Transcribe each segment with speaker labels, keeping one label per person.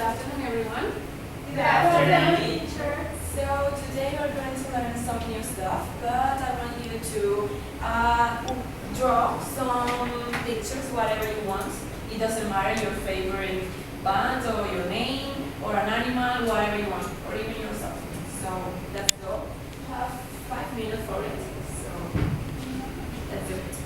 Speaker 1: afternoon, everyone.
Speaker 2: Good afternoon, teacher.
Speaker 1: So today we're going to learn some new stuff, but I want you to draw some pictures, whatever you want. It doesn't matter your favorite band or your name or an animal, whatever you want, or even yourself. So let's go. You have 5 minutes for it. So let's do it.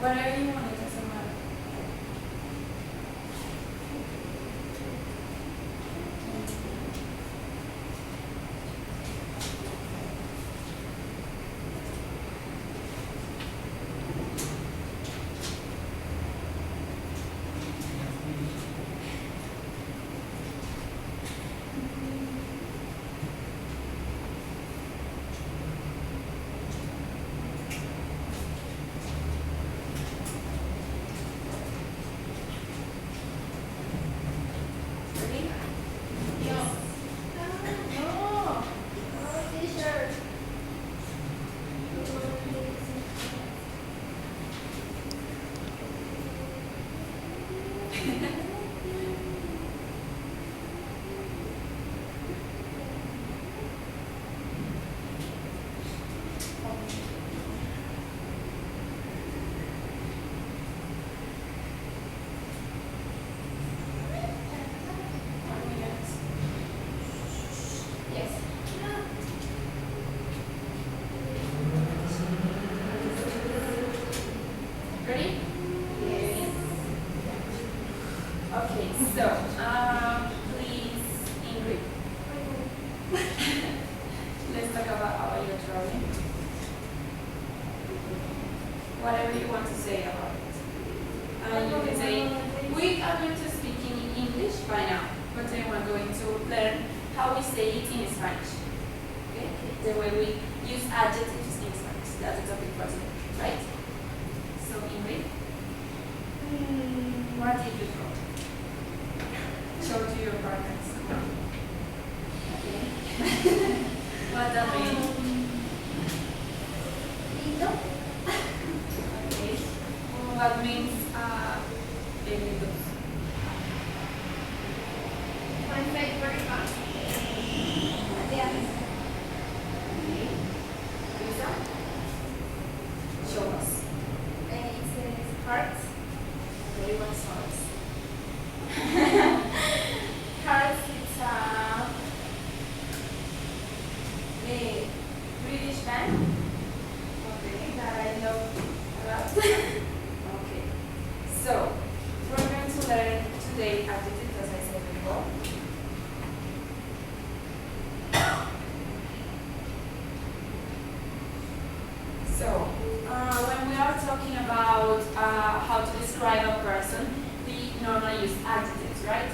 Speaker 1: Whatever you want, it doesn't matter. Ready?
Speaker 2: Yes.
Speaker 1: Okay, so please, Ingrid. Let's talk about your drawing. Whatever you want to say about it. You can say, we are going to speak in English by now, but then we're going to learn how we say it in Spanish. Okay? The way we use adjectives in Spanish. That's the topic for today, right? So, Ingrid, what did you draw? Show to your partners. Okay. What that means? Okay. What means lindo?
Speaker 2: My favorite one.
Speaker 1: Okay. Lisa? Show us.
Speaker 2: It says hearts.
Speaker 1: Okay, what's ours?
Speaker 2: Hearts is the British band
Speaker 1: Okay.
Speaker 2: that I love a lot.
Speaker 1: Okay. So, we're going to learn today adjectives, as I said before. So, when we are talking about how to describe a person, we normally use adjectives, right?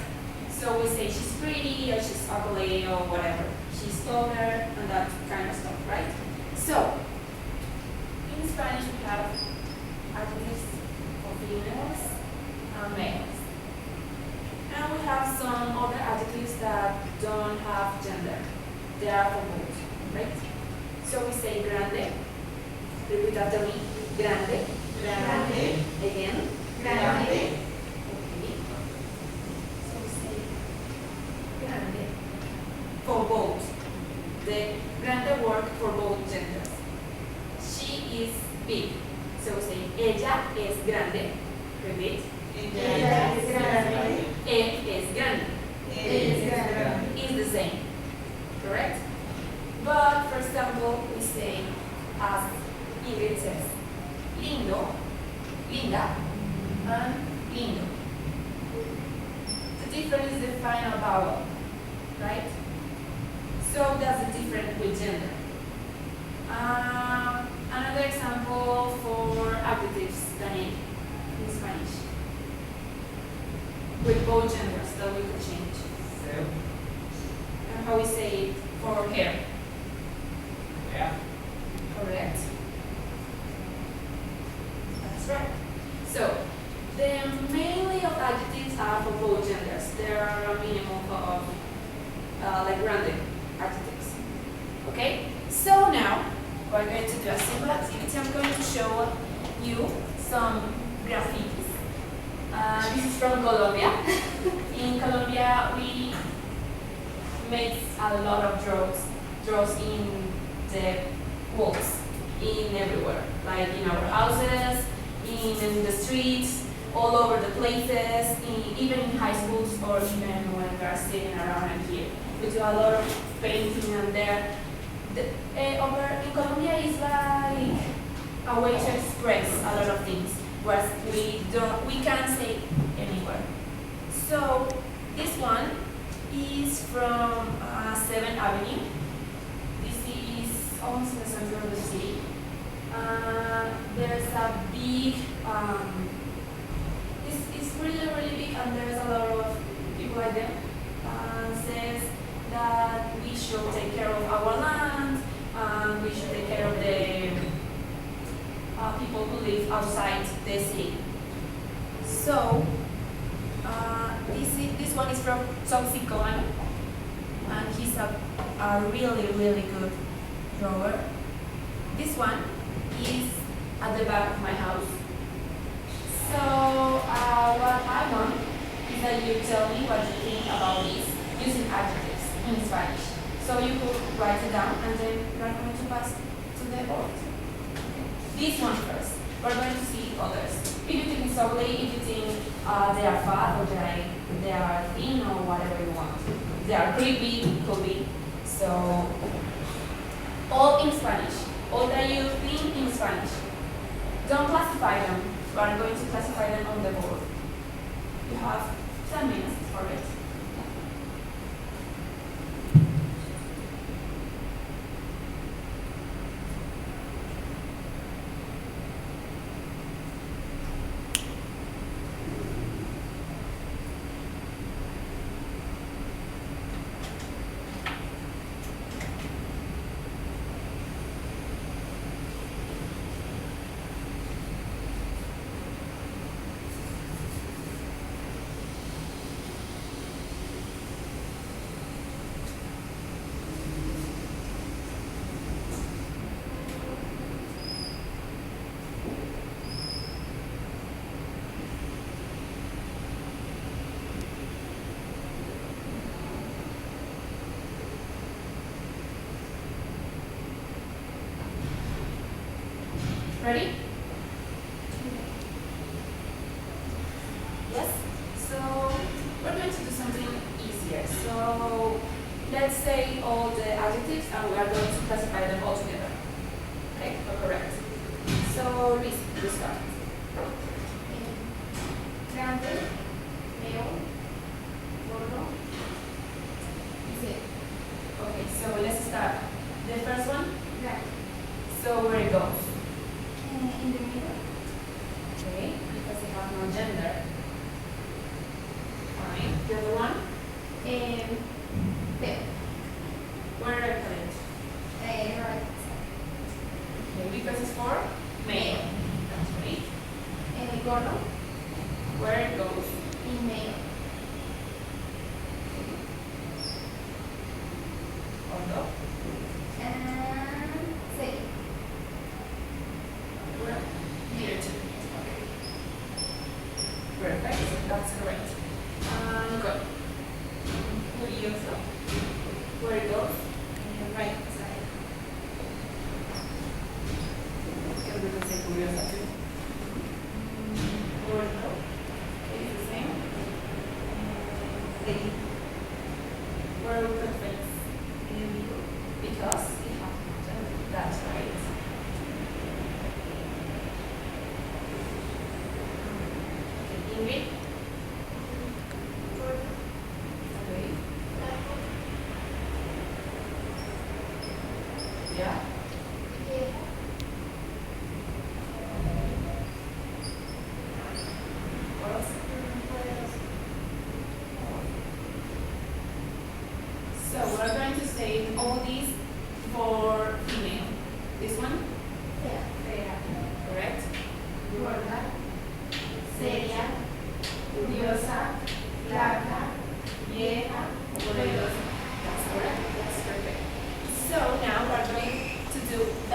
Speaker 1: So we say she's pretty, or she's ugly, or whatever. She's taller, and that kind of stuff, right? So, in Spanish we have adjectives for females and males. And we have some other adjectives that don't have gender. They are for both, right? So we say grande. Repeat after me. Grande.
Speaker 2: Grande.
Speaker 1: Again.
Speaker 2: Grande.
Speaker 1: Okay. So we say grande for both. The grande work for both genders. She is big. So we say ella es grande. Repeat.
Speaker 2: Ella es grande.
Speaker 1: Él es grande.
Speaker 2: Él es grande.
Speaker 1: Is the same. Correct? But for example, we say as Ingrid says, lindo, linda, and lindo. The difference is the final vowel, right? So that's the difference with gender. So now we're going to do a simple activity. I'm going to show you some graffitis. This is from Colombia. In Colombia, we make a lot of draws in the walls, in everywhere, like in our houses, in the streets, all over the places, even in high schools or even when we are sitting around here. We do a lot of painting and there. Over in Colombia is like a way to express a lot of things, whereas we can't say anywhere. So this one is from 7th Avenue. This is almost in the center of the city. There's a big, it's really big, and there's a lot of people like them. Says that we should take care of our land, and we should take care of the people who live outside the city. So this one is from Toxicomano, and he's a really good drawer. This one is at the back of my house. So what I want is that you tell me what you think about this using adjectives in Spanish. So you could write it down and then we are going to pass to the board. This one first. We're going to see others. If you think it's ugly, if you think they are fat or they are thin or whatever you want. They are creepy, could be. So all in Spanish. All that you think in Spanish. Don't classify them. We are going to classify them on the board. You have 10 minutes for it. Ready? Yes? So we're going to do something easier. So let's say all the adjectives and we are going to classify them all together. Okay? Correct. So Luis, you start.
Speaker 3: Grande, feo, gordo, dice,
Speaker 1: Okay, so let's start. The first one,
Speaker 3: grande,
Speaker 1: so where it goes.
Speaker 3: in the middle,
Speaker 1: Okay, because they have no gender. Fine. The other one,
Speaker 3: feo,
Speaker 1: where it goes.
Speaker 3: right,
Speaker 1: Okay, because it's for male. That's right.
Speaker 3: gordo,
Speaker 1: Where it goes.
Speaker 3: in medio,
Speaker 1: Gordo.
Speaker 3: and serio,
Speaker 1: Where? Here too. Okay. Perfect. That's correct. Nicole. Curioso. Where it goes. In the right side. Creo que pensé curiosa too.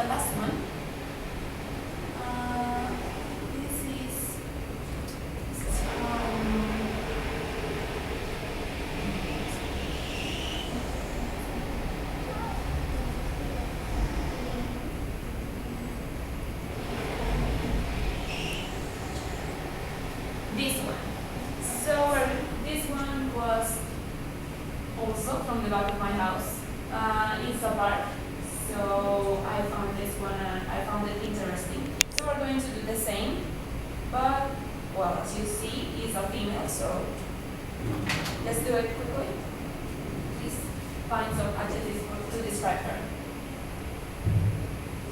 Speaker 1: the last one. This is this one. So this one was also from the back of my house. It's a park. So I found this one and I found it interesting. So we're going to do the same, but well, as you see, it's a female. So let's do it quickly. Please find some adjectives to describe her.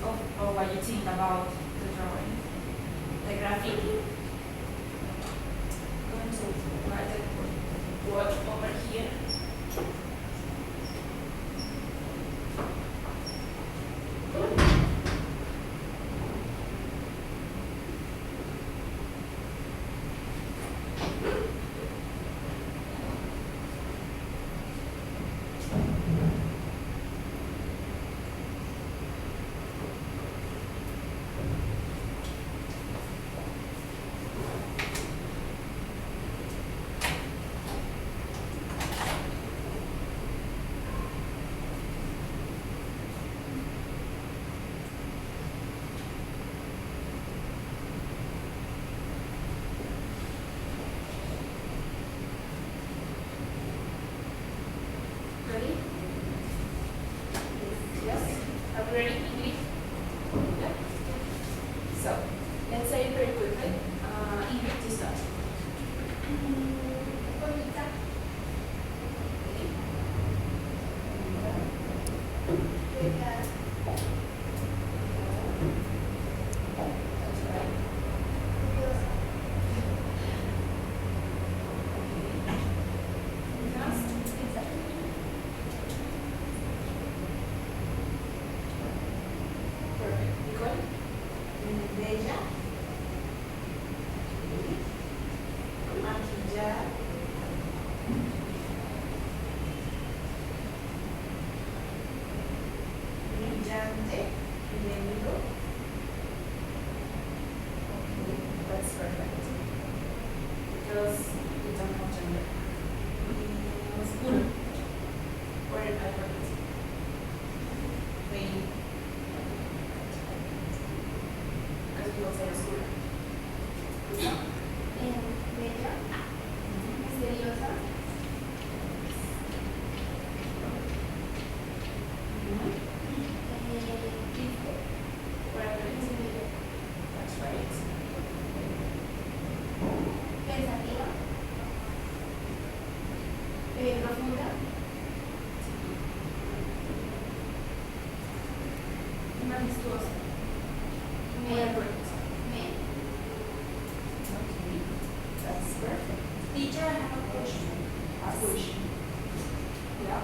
Speaker 1: Or what you think about the drawing, the graffiti. I'm going to write the word over here. Ready? Yes? Are we ready? Ingrid? Yeah? So, let's say it very quickly. Ingrid, you start.
Speaker 3: Bonita. Delgada.
Speaker 1: That's right.
Speaker 3: Curiosa.
Speaker 1: Fast. Perfect. Nicole?
Speaker 2: Bella. Maquillar. Brillante. Lindo.
Speaker 1: That's perfect. Because we don't have gender. Oscuro. Or I forget.
Speaker 2: Feo.
Speaker 1: Because we will say oscuro.
Speaker 3: Bella. Misteriosa. Triste.
Speaker 1: Wherever it is. That's right.
Speaker 3: Pensativa. Profunda. Majestuosa.
Speaker 1: Wherever it is.
Speaker 3: Me.
Speaker 1: Okay. That's perfect.
Speaker 4: Teacher, I have a question.
Speaker 1: Ask. Yeah.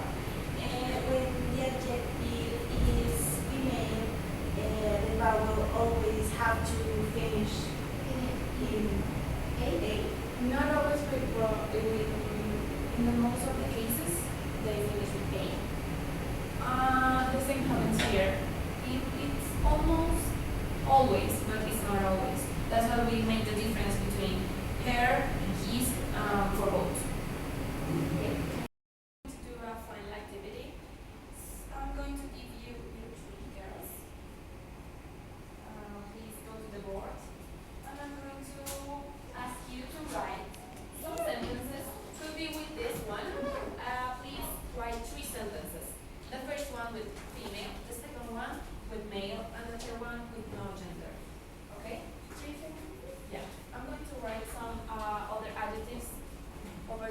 Speaker 4: When the adjective is female, the vowel always have to finish in a.
Speaker 1: Not always with, in the most of the cases, they finish with A. The same happens here. It's almost always, but it's not always. That's why we make the difference between her and his for both. Okay. To do a final activity, I'm going to give you your three girls. Please go to the board, and I'm going to ask you to write some sentences. Could be with this one. Please write 3 sentences. The first one with female, the second one with male, and the third one with no gender. Okay? 3 sentences? Yeah. I'm going to write some other adjectives over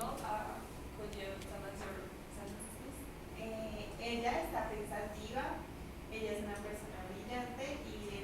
Speaker 1: example, could you tell us your sentence, please?
Speaker 4: Ella está pensativa, ella es una persona brillante y